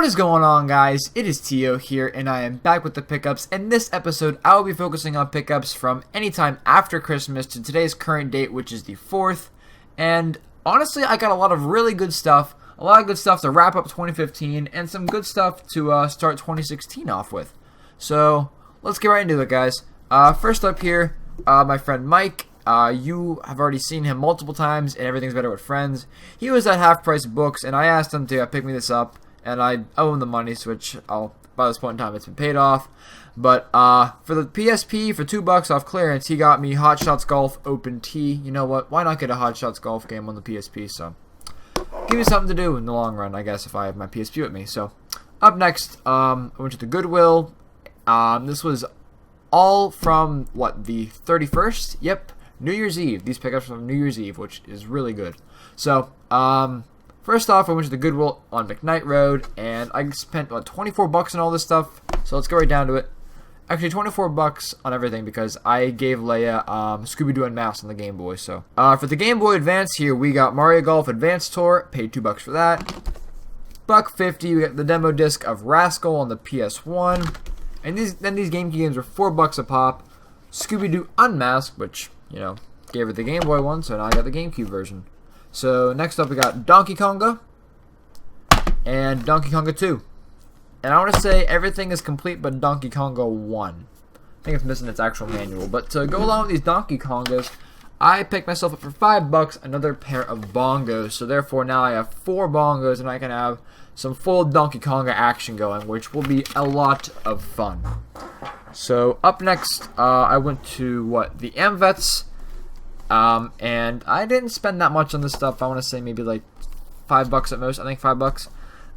is going on, guys? It is Teeoh here, and I am back with the pickups. In this episode, I will be focusing on pickups from anytime after Christmas to today's current date, which is the 4th. And honestly, I got a lot of really good stuff. A lot of good stuff to wrap up 2015, and some good stuff to start 2016 off with. So, let's get right into it, guys. First up here, my friend Mike. You have already seen him multiple times, and Everything's Better with Friends. He was at Half Price Books, and I asked him to pick me this up, and I owe him the money, which by this point in time, it's been paid off. But for the PSP, for $2 off clearance, he got me Hot Shots Golf Open T. You know what? Why not get a Hot Shots Golf game on the PSP? So, give me something to do in the long run, I guess, if I have my PSP with me. So, up next, I went to the Goodwill. This was all from, what, the 31st? Yep. New Year's Eve. These pickups from New Year's Eve, which is really good. So, first off, I went to the Goodwill on McKnight Road, and I spent, what, $24 on all this stuff. So let's go right down to it. Actually, $24 on everything because I gave Leia Scooby-Doo Unmasked on the Game Boy. So, for the Game Boy Advance here, we got Mario Golf Advance Tour. Paid $2 for that. $1.50. We got the demo disc of Rascal on the PS1, and these GameCube games were $4 a pop. Scooby-Doo Unmasked, which, you know, gave her the Game Boy one, so now I got the GameCube version. So next up we got Donkey Konga and Donkey Konga 2. And I want to say everything is complete but Donkey Konga 1. I think it's missing its actual manual. But to go along with these Donkey Kongas, I picked myself up for $5 another pair of bongos. So therefore now I have 4 bongos and I can have some full Donkey Konga action going, which will be a lot of fun. So up next, I went to the AmVets, and I didn't spend that much on this stuff. I want to say maybe like $5 at most. I think $5.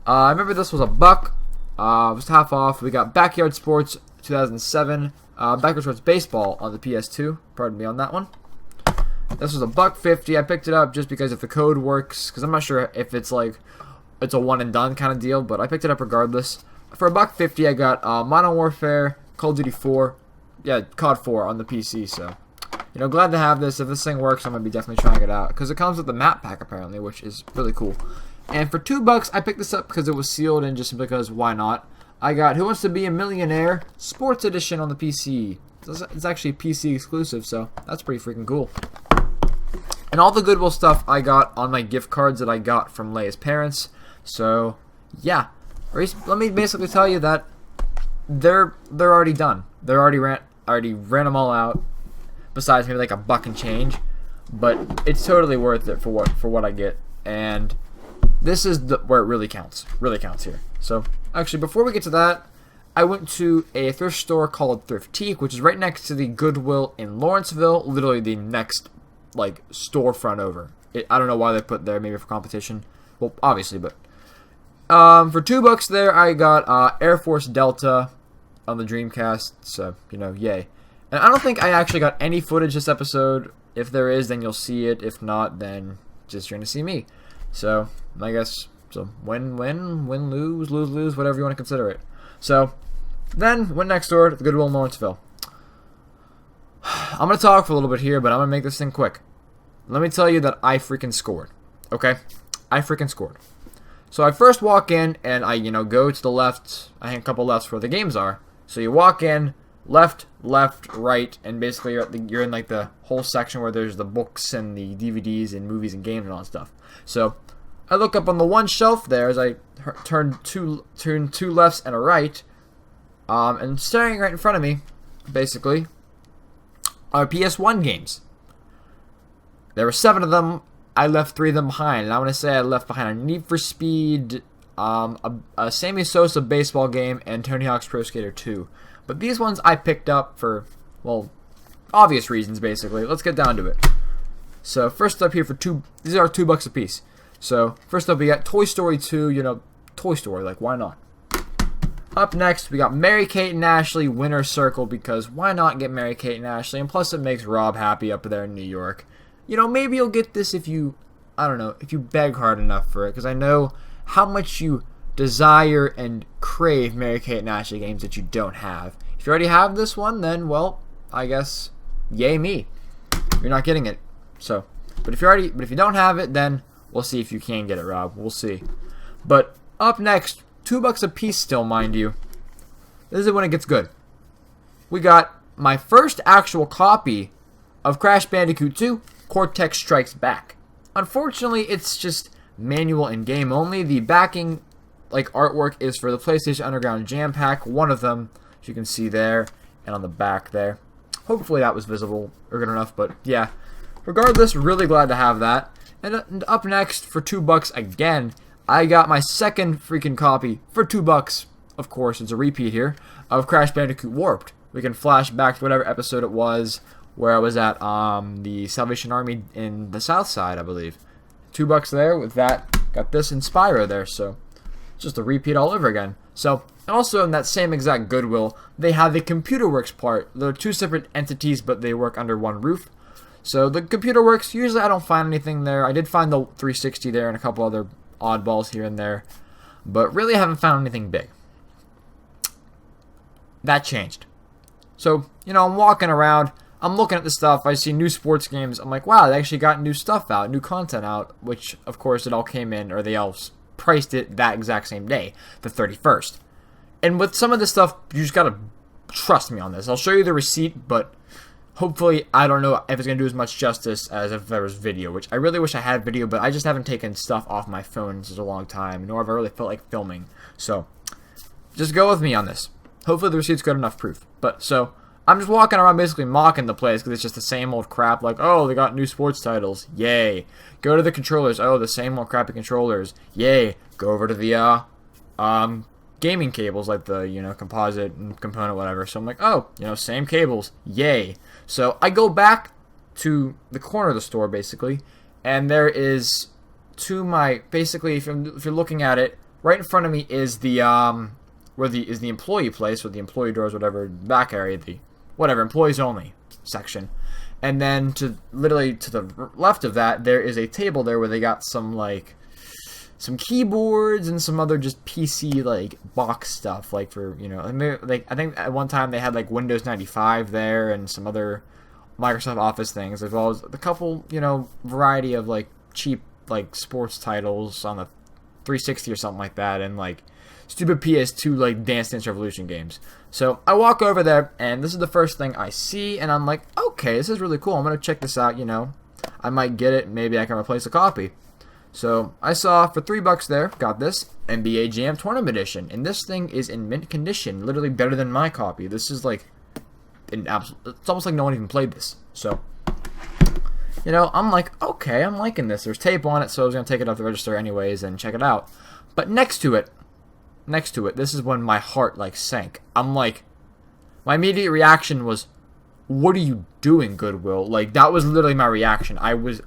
I remember this was $1. It was half off. We got Backyard Sports 2007, Backyard Sports Baseball on the PS2. Pardon me on that one. This was $1.50. I picked it up just because if the code works, because I'm not sure if it's like it's a one and done kind of deal, but I picked it up regardless. For $1.50, I got Modern Warfare, Call of Duty 4, COD 4 on the PC, so, you know, glad to have this. If this thing works, I'm going to be definitely trying it out, because it comes with the map pack, apparently, which is really cool. And for $2, I picked this up because it was sealed, and just because, why not? I got Who Wants to Be a Millionaire Sports Edition on the PC. It's actually PC exclusive, so that's pretty freaking cool. And all the Goodwill stuff I got on my gift cards that I got from Leia's parents, so, yeah. Let me basically tell you that they're already done. They already ran them all out. Besides maybe like $1 and change, but it's totally worth it for what I get. And this is where it really counts. Really counts here. So actually, before we get to that, I went to a thrift store called Thrift, which is right next to the Goodwill in Lawrenceville. Literally the next storefront over. I don't know why they put there. Maybe for competition. Well, obviously, but. For $2 there, I got Air Force Delta on the Dreamcast, so, you know, yay. And I don't think I actually got any footage this episode. If there is, then you'll see it. If not, then just you're going to see me. So, I guess, win, lose, whatever you want to consider it. So, then, went next door to the Goodwill in Lawrenceville. I'm going to talk for a little bit here, but I'm going to make this thing quick. Let me tell you that I freaking scored. Okay? I freaking scored. So I first walk in, and I, go to the left. I think a couple lefts where the games are. So you walk in, left, right, and basically you're in like the whole section where there's the books and the DVDs and movies and games and all that stuff. So I look up on the one shelf there as I turn two lefts and a right, and staring right in front of me, basically, are PS1 games. There were 7 of them. I left 3 of them behind, and I want to say I left behind a Need for Speed, a Sammy Sosa baseball game, and Tony Hawk's Pro Skater 2. But these ones I picked up for, well, obvious reasons, basically. Let's get down to it. So, first up here for these are $2 a piece. So, first up we got Toy Story 2, Toy Story, like, why not? Up next, we got Mary-Kate and Ashley Winner Circle, because why not get Mary-Kate and Ashley? And plus it makes Rob happy up there in New York. Maybe you'll get this if you, if you beg hard enough for it, because I know how much you desire and crave Mary-Kate and Ashley games that you don't have. If you already have this one, then, well, I guess, yay me. You're not getting it. So, but if you don't have it, then we'll see if you can get it, Rob. We'll see. But up next, $2 a piece still, mind you. This is when it gets good. We got my first actual copy of Crash Bandicoot 2, Cortex Strikes Back. Unfortunately, it's just manual and game only. The backing artwork is for the PlayStation Underground Jam Pack, one of them, as you can see there, and on the back there. Hopefully that was visible or good enough, but yeah. Regardless, really glad to have that. And up next, for $2 again, I got my second freaking copy for $2. Of course, it's a repeat here, of Crash Bandicoot Warped. We can flash back to whatever episode it was where I was at the Salvation Army in the South Side, I believe. $2 there with that. Got this in Spyro there, so just a repeat all over again. So, and also in that same exact Goodwill, they have the Computer Works part. They're two separate entities, but they work under one roof. So the Computer Works, usually I don't find anything there. I did find the 360 there and a couple other oddballs here and there, but really haven't found anything big. That changed. So, I'm walking around, I'm looking at the stuff, I see new sports games, I'm like, wow, they actually got new stuff out, new content out, which, of course, it all came in, or they all priced it that exact same day, the 31st. And with some of this stuff, you just gotta trust me on this. I'll show you the receipt, but hopefully, I don't know if it's gonna do as much justice as if there was video, which I really wish I had video, but I just haven't taken stuff off my phone in such a long time, nor have I really felt like filming. So, just go with me on this. Hopefully the receipt's good enough proof. But, so, I'm just walking around basically mocking the place because it's just the same old crap. Like, oh, they got new sports titles. Yay. Go to the controllers. Oh, the same old crappy controllers. Yay. Go over to the, gaming cables, like the, composite and component, whatever. So I'm like, oh, same cables. Yay. So I go back to the corner of the store, basically, and there is basically, if you're looking at it, right in front of me is the, is the employee place, or the employee doors, whatever, back area, employees only section. And then literally to the left of that, there is a table there where they got some keyboards and some other just PC box stuff, for I think at one time they had Windows 95 there and some other Microsoft Office things, as well as a couple variety of cheap sports titles on the 360 or something like that, and stupid PS2 Dance Dance Revolution games. So I walk over there, and this is the first thing I see, and I'm like, okay, this is really cool. I'm gonna check this out. I might get it. Maybe I can replace a copy. So I saw for $3 there, got this NBA Jam Tournament Edition, and this thing is in mint condition, literally better than my copy. This is it's almost like no one even played this. So, I'm like, okay, I'm liking this. There's tape on it, so I was gonna take it off the register anyways and check it out. But next to it, this is when my heart sank. I'm like, my immediate reaction was, what are you doing, Goodwill? That was literally my reaction. I was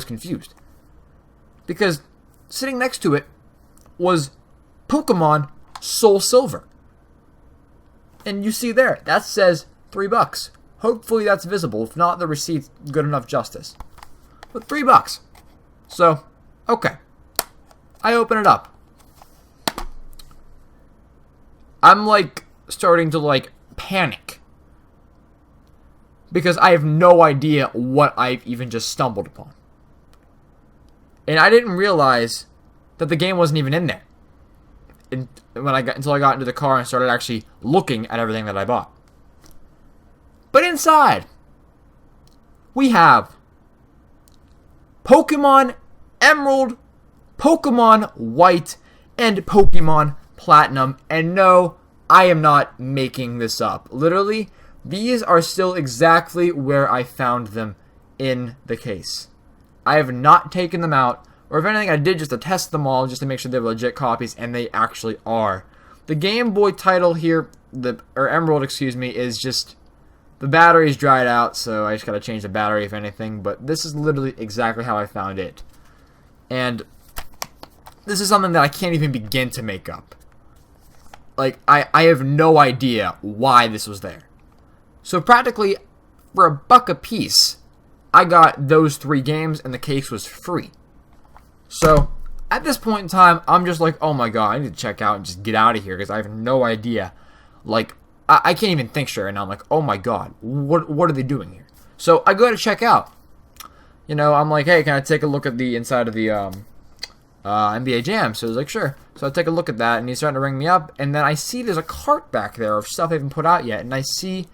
confused. Because sitting next to it was Pokemon Soul Silver. And you see there, that says $3. Hopefully that's visible. If not, the receipt's good enough justice. But $3. So, okay. I open it up. I'm starting to panic. Because I have no idea what I've even just stumbled upon. And I didn't realize that the game wasn't even in there until I got into the car and started actually looking at everything that I bought. But inside, we have Pokemon Emerald, Pokemon White, and Pokemon Platinum. And no, I am not making this up. Literally, these are still exactly where I found them in the case. I have not taken them out, or if anything, I did just to test them all, just to make sure they're legit copies, and they actually are. The Game Boy title here, or Emerald, excuse me, is just, the battery's dried out, so I just gotta change the battery, if anything, but this is literally exactly how I found it. And this is something that I can't even begin to make up. I have no idea why this was there. So practically, for $1 a piece, I got those 3 games, and the case was free. So, at this point in time, I'm just like, oh my god, I need to check out and just get out of here, because I have no idea. I can't even think straight, and I'm like, oh my god, what are they doing here? So, I go to check out. I'm like, hey, can I take a look at the inside of the NBA Jam. So I was like, sure. So I take a look at that, and he's starting to ring me up. And then I see there's a cart back there of stuff I haven't put out yet. And I see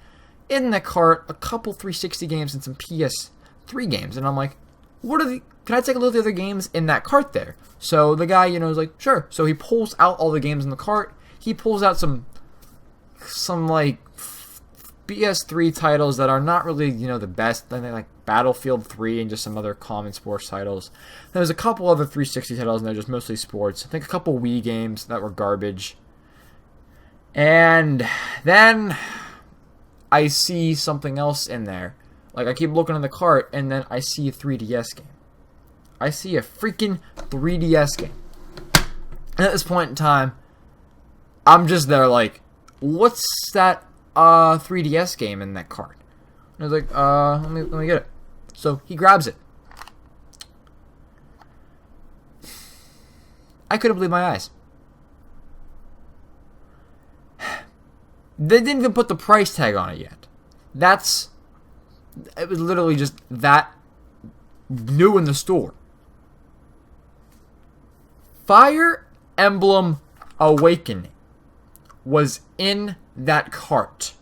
in the cart a couple 360 games and some PS3 games. And I'm like, can I take a look at the other games in that cart there? So the guy, is like, sure. So he pulls out all the games in the cart. He pulls out some like PS3 titles that are not really, the best. Then they like Battlefield 3 and just some other common sports titles. There's a couple other 360 titles and they're just mostly sports. I think a couple Wii games that were garbage. And then I see something else in there. Like I keep looking in the cart and then I see a 3DS game. I see a freaking 3DS game. And at this point in time, I'm just there like, what's that 3DS game in that cart? And I was like, let me get it. So he grabs it. I couldn't believe my eyes. They didn't even put the price tag on it yet. It was literally just that new in the store. Fire Emblem Awakening was in that cart.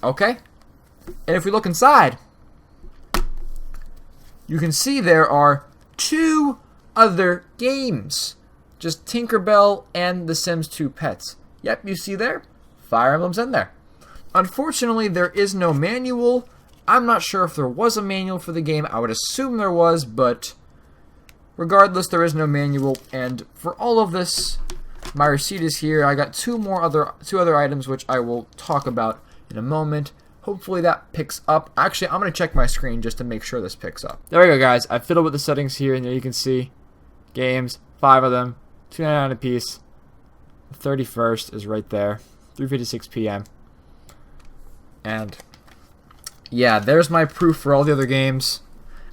Okay? And if we look inside, you can see there are 2 other games. Just Tinkerbell and The Sims 2 Pets. Yep, you see there? Fire Emblem's in there. Unfortunately, there is no manual. I'm not sure if there was a manual for the game. I would assume there was, but regardless, there is no manual. And for all of this, my receipt is here. I got two other items, which I will talk about in a moment. Hopefully that picks up. Actually, I'm going to check my screen just to make sure this picks up. There we go, guys. I fiddled with the settings here, and there you can see games, 5 of them, $2.99 a piece. The 31st is right there, 3:56 p.m. And yeah, there's my proof for all the other games.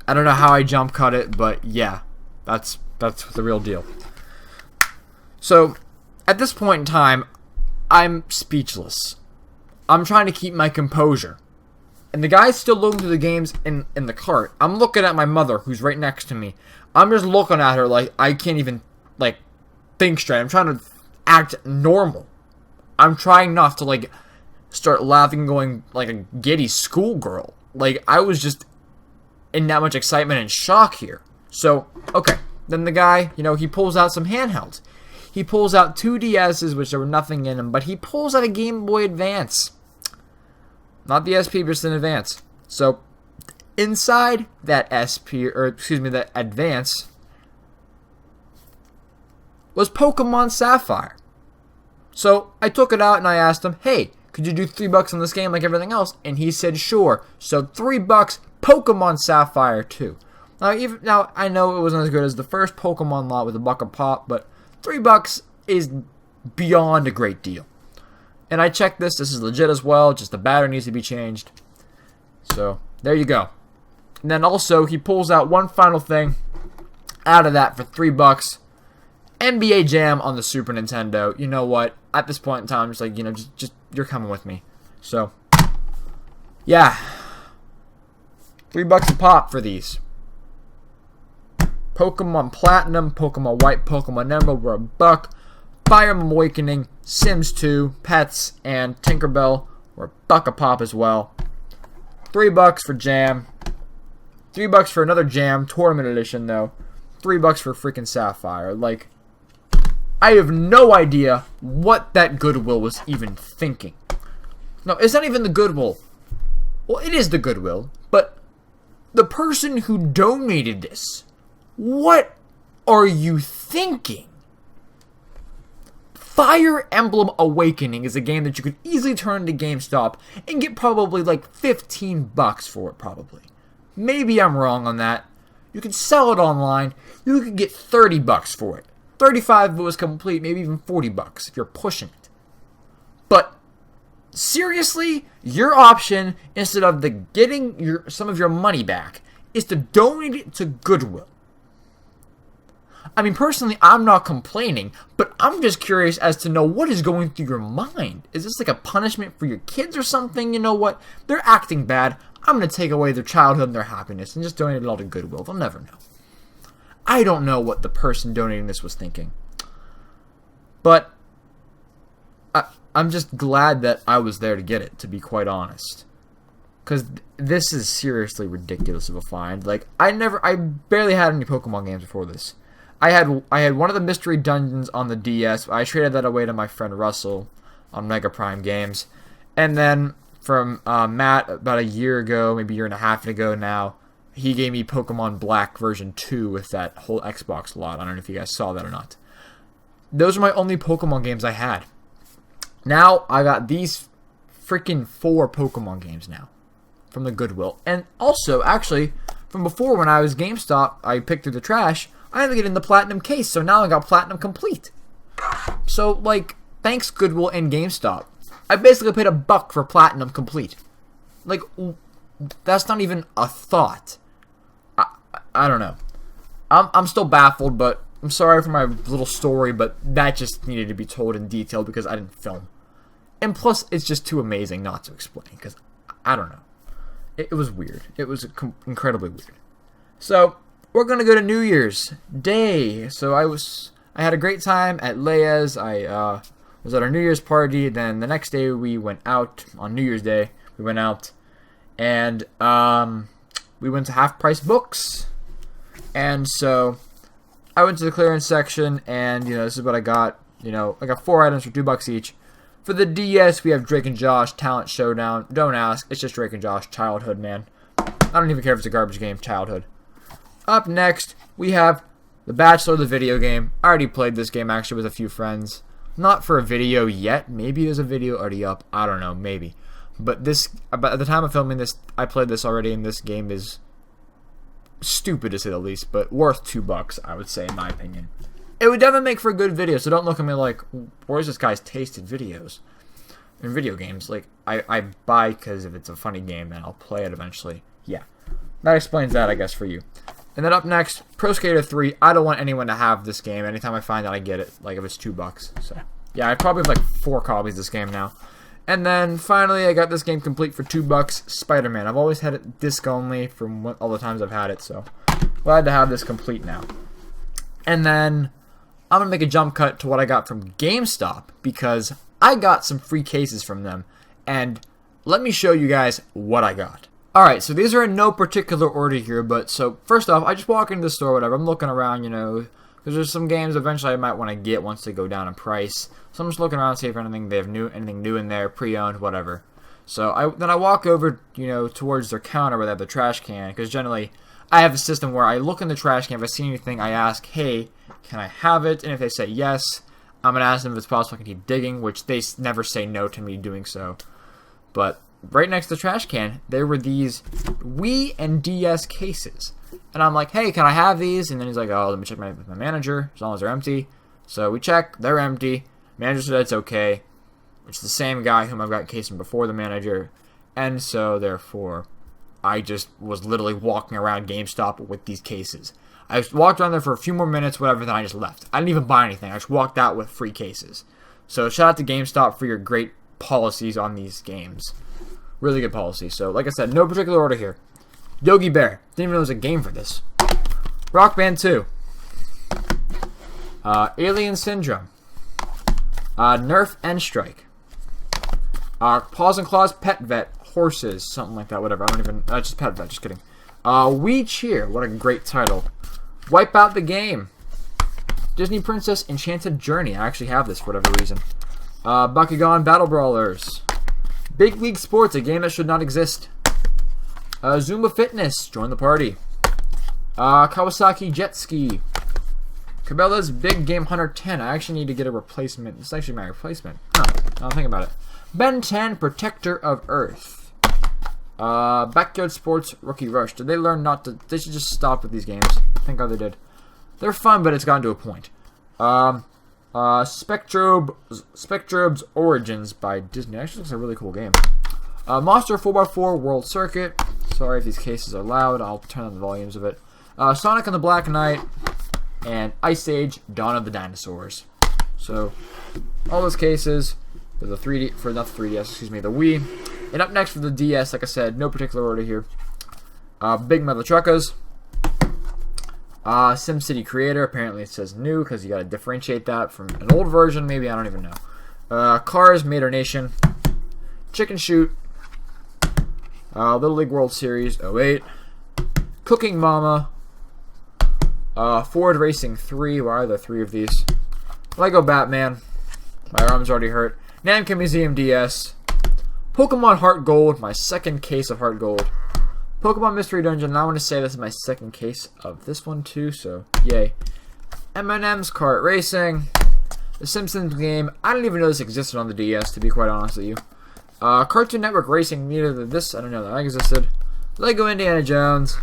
I don't know how I jump cut it, but yeah, that's the real deal. So at this point in time, I'm speechless. I'm trying to keep my composure. And the guy's still looking through the games in the cart. I'm looking at my mother, who's right next to me. I'm just looking at her like I can't even, like, think straight. I'm trying to act normal. I'm trying not to, like, start laughing going like a giddy schoolgirl. Like, I was just in that much excitement and shock here. So, okay. Then the guy, he pulls out some handhelds. He pulls out 2 DSs, which there were nothing in them, but he pulls out a Game Boy Advance. Not the SP, just an Advance. So, inside that that Advance was Pokemon Sapphire. So, I took it out and I asked him, hey, could you do $3 on this game like everything else? And he said, sure. So, $3, Pokemon Sapphire 2. Now, I know it wasn't as good as the first Pokemon lot with a buck a pop, but $3 is beyond a great deal. And I checked this. This is legit as well. Just the battery needs to be changed. So, there you go. And then also, he pulls out one final thing out of that for $3. NBA Jam on the Super Nintendo. You know what? At this point in time, it's like, just you're coming with me. So, yeah. $3 a pop for these. Pokemon Platinum, Pokemon White, Pokemon Emerald were $1. Fire Emblem Awakening, Sims 2, Pets, and Tinkerbell were $1 a pop as well. $3 for Jam. $3 for another Jam Tournament Edition, though. $3 for freaking Sapphire. Like, I have no idea what that Goodwill was even thinking. No, it's not even the Goodwill. Well, it is the Goodwill, but the person who donated this, what are you thinking? Fire Emblem Awakening is a game that you could easily turn to GameStop and get probably like $15 for it, probably. Maybe I'm wrong on that. You can sell it online. You could get $30 for it. 35 if it was complete, maybe even $40 if you're pushing it. But seriously, your option, instead of getting some of your money back, is to donate it to Goodwill. I mean, personally, I'm not complaining, but I'm just curious as to know what is going through your mind. Is this like a punishment for your kids or something? You know what? They're acting bad. I'm going to take away their childhood and their happiness and just donate it all to Goodwill. They'll never know. I don't know what the person donating this was thinking. But I'm just glad that I was there to get it, to be quite honest. Because this is seriously ridiculous of a find. Like, I barely had any Pokemon games before this. I had one of the mystery dungeons on the DS. I traded that away to my friend Russell on Mega Prime Games. And then from Matt, about a year ago, maybe a year and a half ago now, he gave me Pokemon Black version 2 with that whole Xbox lot. I don't know if you guys saw that or not. Those are my only Pokemon games I had. Now, I got these freaking 4 Pokemon games now from the Goodwill. And also, actually, from before when I was GameStop, I picked through the trash, I had to get in the Platinum case, so now I got Platinum Complete. So, like, thanks Goodwill and GameStop. I basically paid $1 for Platinum Complete. Like, that's not even a thought. I don't know. I'm still baffled, but I'm sorry for my little story, but that just needed to be told in detail because I didn't film. And plus, it's just too amazing not to explain, because I don't know. It was weird. It was incredibly weird. So, we're going to go to New Year's Day. So, I had a great time at Leia's. I was at our New Year's party. Then the next day, we went out on New Year's Day. We went out, and we went to Half Price Books. And so, I went to the clearance section, and, this is what I got. I got 4 items for $2 each. For the DS, we have Drake and Josh, Talent Showdown. Don't ask, it's just Drake and Josh, childhood, man. I don't even care if it's a garbage game, childhood. Up next, we have The Bachelor, the video game. I already played this game, actually, with a few friends. Not for a video yet. Maybe there's a video already up. I don't know, maybe. But at the time of filming this, I played this already, and this game is stupid to say the least, but worth $2, I would say, in my opinion. It would definitely make for a good video, so don't look at me like, where's this guy's taste in videos? In video games. Like, I buy because if it's a funny game, and I'll play it eventually. Yeah. That explains that, I guess, for you. And then up next, Pro Skater 3. I don't want anyone to have this game. Anytime I find out, I get it. Like, if it's $2. So, yeah, I probably have, like, 4 copies of this game now. And then, finally, I got this game complete for $2, Spider-Man. I've always had it disc only from all the times I've had it, so glad to have this complete now. And then I'm going to make a jump cut to what I got from GameStop, because I got some free cases from them, and let me show you guys what I got. Alright, so these are in no particular order here, but so first off, I just walk into the store, whatever, I'm looking around, because there's some games eventually I might want to get once they go down in price. So I'm just looking around to see if they have anything new in there, pre-owned, whatever. So I walk over, towards their counter where they have the trash can, because generally I have a system where I look in the trash can, if I see anything, I ask, hey, can I have it? And if they say yes, I'm going to ask them if it's possible I can keep digging, which they never say no to me doing so. But right next to the trash can, there were these Wii and DS cases. And I'm like, hey, can I have these? And then he's like, oh, let me check with my manager, as long as they're empty. So we check, they're empty. Manager said it's okay. Which is the same guy whom I've got case from before the manager. And so, therefore, I just was literally walking around GameStop with these cases. I walked around there for a few more minutes, whatever, then I just left. I didn't even buy anything. I just walked out with free cases. So shout out to GameStop for your great policies on these games. Really good policy. So, like I said, no particular order here. Yogi Bear. Didn't even know there was a game for this. Rock Band 2. Alien Syndrome. Nerf and Strike. Paws and Claws Pet Vet. Horses. Something like that. Whatever. I don't even... just Pet Vet. Just kidding. We Cheer. What a great title. Wipe Out the Game. Disney Princess Enchanted Journey. I actually have this for whatever reason. Bakugan Battle Brawlers. Big League Sports. A game that should not exist. Zumba Fitness. Join the party. Kawasaki Jet Ski. Cabela's Big Game Hunter 10. I actually need to get a replacement. This is actually my replacement. Huh. I'll think about it. Ben 10 Protector of Earth. Backyard Sports Rookie Rush. Did they learn not to... They should just stop with these games. Thank God they did. They're fun, but it's gotten to a point. Spectrobes Origins by Disney. Actually looks like a really cool game. Monster 4x4 World Circuit. Sorry if these cases are loud. I'll turn on the volumes of it. Sonic and the Black Knight. And Ice Age Dawn of the Dinosaurs. So, all those cases for the 3D, for not the 3DS, excuse me, the Wii. And up next for the DS, like I said, no particular order here. Big Metal Truckers. SimCity Creator, apparently it says new because you got to differentiate that from an old version, maybe, I don't even know. Cars, Mater Nation, Chicken Shoot, Little League World Series 08, Cooking Mama, Ford Racing 3, why are there 3 of these? Lego Batman, my arm's already hurt, Namco Museum DS, Pokemon Heart Gold, my second case of Heart Gold, Pokemon Mystery Dungeon, and I want to say this is my second case of this one too, so yay. M&M's Kart Racing, The Simpsons game, I didn't even know this existed on the DS, to be quite honest with you. Cartoon Network Racing, neither did this, I don't know that existed. Lego Indiana Jones,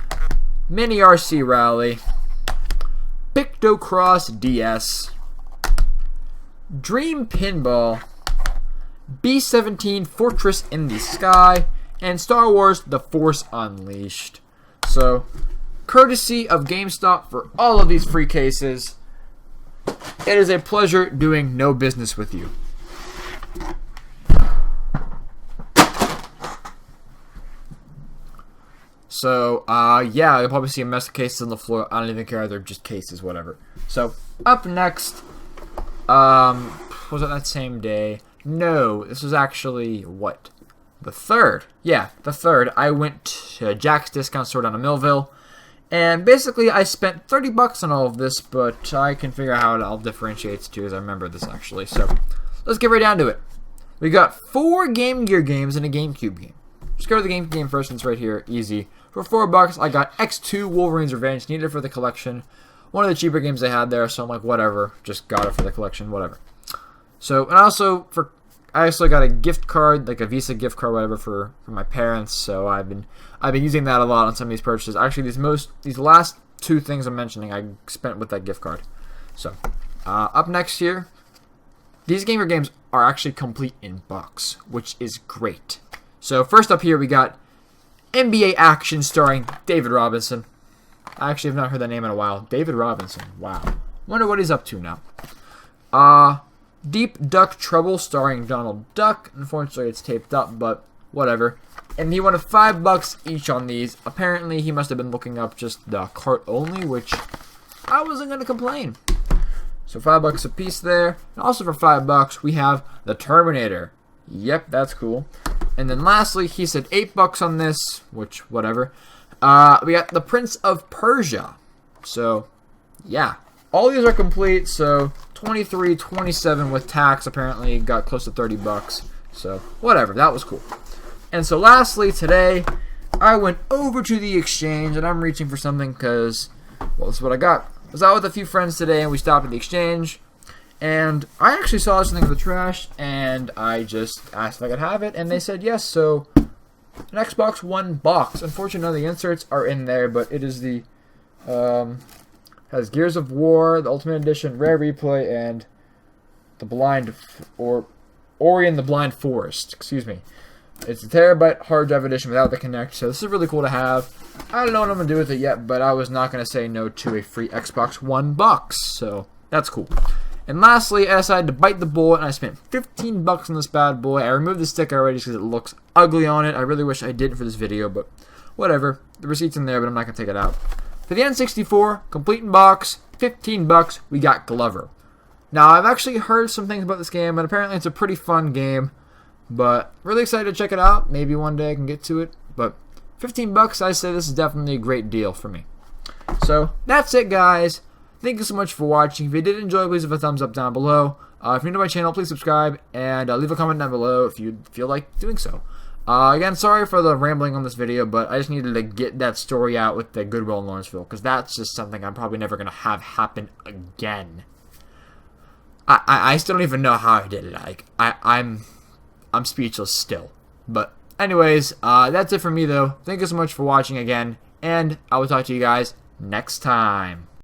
Mini RC Rally, Pictocross DS, Dream Pinball, B-17 Fortress in the Sky, and Star Wars The Force Unleashed. So, courtesy of GameStop for all of these free cases, it is a pleasure doing no business with you. So, yeah, you'll probably see a mess of cases on the floor. I don't even care. They're just cases, whatever. So, up next, was it that same day? No, this was actually, what? The 3rd. Yeah, the 3rd. I went to Jack's Discount Store down in Millville. And basically, I spent $30 on all of this, but I can figure out how it all differentiates too, as I remember this actually. So, let's get right down to it. We got 4 Game Gear games and a GameCube game. Let's go to the GameCube game first, since it's right here, easy. For $4, I got X2 Wolverine's Revenge, needed for the collection. One of the cheaper games they had there, so I'm like, whatever, just got it for the collection, whatever. So, and I also got a gift card, like a Visa gift card, whatever, for my parents. So I've been using that a lot on some of these purchases. Actually, these last 2 things I'm mentioning, I spent with that gift card. So, up next here, these gamer games are actually complete in box, which is great. So first up here, we got NBA Action starring David Robinson. I actually have not heard that name in a while. David Robinson. Wow. Wonder what he's up to now. Deep Duck Trouble starring Donald Duck. Unfortunately, it's taped up, but whatever. And he wanted $5 each on these. Apparently, he must have been looking up just the cart only, which I wasn't going to complain. So $5 a piece there. And also for $5, we have The Terminator. Yep, that's cool. And then lastly, he said $8 on this, which, whatever. We got The Prince of Persia. So, yeah. All these are complete, so $23, $27 with tax. Apparently, got close to $30. So, whatever. That was cool. And so, lastly, today, I went over to the exchange, and I'm reaching for something because, well, this is what I got. I was out with a few friends today, and we stopped at the exchange. And I actually saw something in the trash, and I just asked if I could have it, and they said yes. So, an Xbox One box. Unfortunately, none of the inserts are in there, but it is the, has Gears of War, the Ultimate Edition, Rare Replay, and the Ori and the Blind Forest. Excuse me. It's a terabyte hard drive edition without the Kinect, so this is really cool to have. I don't know what I'm going to do with it yet, but I was not going to say no to a free Xbox One box, so that's cool. And lastly, I decided to bite the bullet, and I spent $15 on this bad boy. I removed the sticker already because it looks ugly on it. I really wish I didn't for this video, but whatever. The receipt's in there, but I'm not going to take it out. For the N64, complete in box, $15, we got Glover. Now, I've actually heard some things about this game, and apparently it's a pretty fun game. But really excited to check it out. Maybe one day I can get to it. But $15, I say this is definitely a great deal for me. So, that's it, guys. Thank you so much for watching. If you did enjoy, please leave a thumbs up down below. If you're new to my channel, please subscribe. And leave a comment down below if you feel like doing so. Again, sorry for the rambling on this video, but I just needed to get that story out with the Goodwill in Lawrenceville. Because that's just something I'm probably never going to have happen again. I still don't even know how I did it. I'm speechless still. But anyways, that's it for me though. Thank you so much for watching again, and I will talk to you guys next time.